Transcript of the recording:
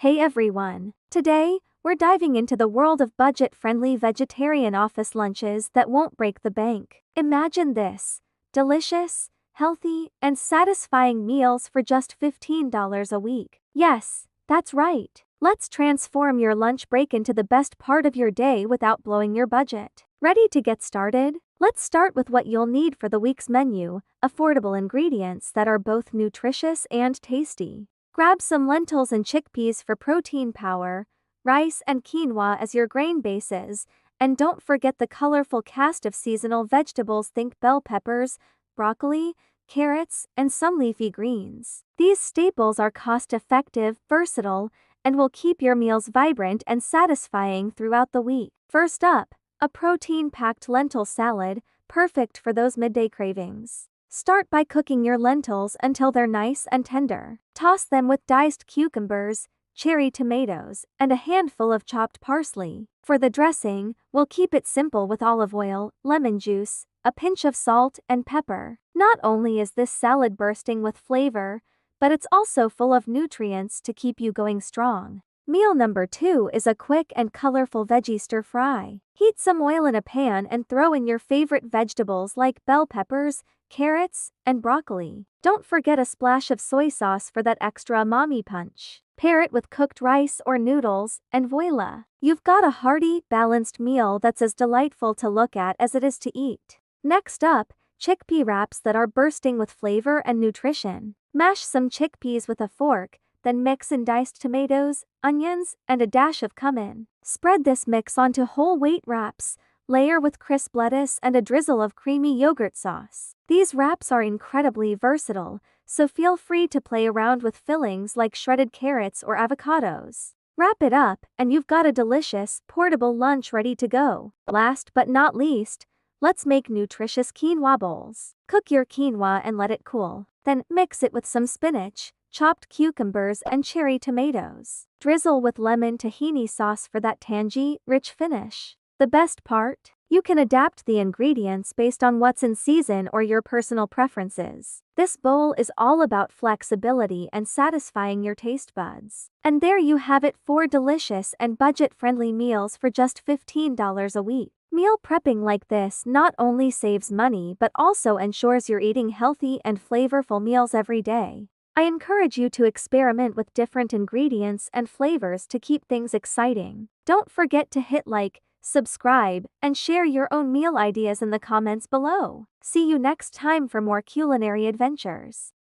Hey everyone! Today, we're diving into the world of budget-friendly vegetarian office lunches that won't break the bank. Imagine this: delicious, healthy, and satisfying meals for just $15 a week. Yes, that's right. Let's transform your lunch break into the best part of your day without blowing your budget. Ready to get started? Let's start with what you'll need for the week's menu: affordable ingredients that are both nutritious and tasty. Grab some lentils and chickpeas for protein power, rice and quinoa as your grain bases, and don't forget the colorful cast of seasonal vegetables. Think bell peppers, broccoli, carrots, and some leafy greens. These staples are cost-effective, versatile, and will keep your meals vibrant and satisfying throughout the week. First up, a protein-packed lentil salad, perfect for those midday cravings. Start by cooking your lentils until they're nice and tender. Toss them with diced cucumbers, cherry tomatoes, and a handful of chopped parsley. For the dressing, we'll keep it simple with olive oil, lemon juice, a pinch of salt, and pepper. Not only is this salad bursting with flavor, but it's also full of nutrients to keep you going strong. Meal number 2 is a quick and colorful veggie stir-fry. Heat some oil in a pan and throw in your favorite vegetables like bell peppers, carrots, and broccoli. Don't forget a splash of soy sauce for that extra umami punch. Pair it with cooked rice or noodles, and voila! You've got a hearty, balanced meal that's as delightful to look at as it is to eat. Next up, chickpea wraps that are bursting with flavor and nutrition. Mash some chickpeas with a fork, then mix in diced tomatoes, onions, and a dash of cumin. Spread this mix onto whole wheat wraps, layer with crisp lettuce and a drizzle of creamy yogurt sauce. These wraps are incredibly versatile, so feel free to play around with fillings like shredded carrots or avocados. Wrap it up, and you've got a delicious, portable lunch ready to go. Last but not least, let's make nutritious quinoa bowls. Cook your quinoa and let it cool. Then mix it with some spinach, chopped cucumbers, and cherry tomatoes. Drizzle with lemon tahini sauce for that tangy, rich finish. The best part? You can adapt the ingredients based on what's in season or your personal preferences. This bowl is all about flexibility and satisfying your taste buds. And there you have it, 4 delicious and budget-friendly meals for just $15 a week. Meal prepping like this not only saves money but also ensures you're eating healthy and flavorful meals every day. I encourage you to experiment with different ingredients and flavors to keep things exciting. Don't forget to hit like, subscribe, and share your own meal ideas in the comments below. See you next time for more culinary adventures.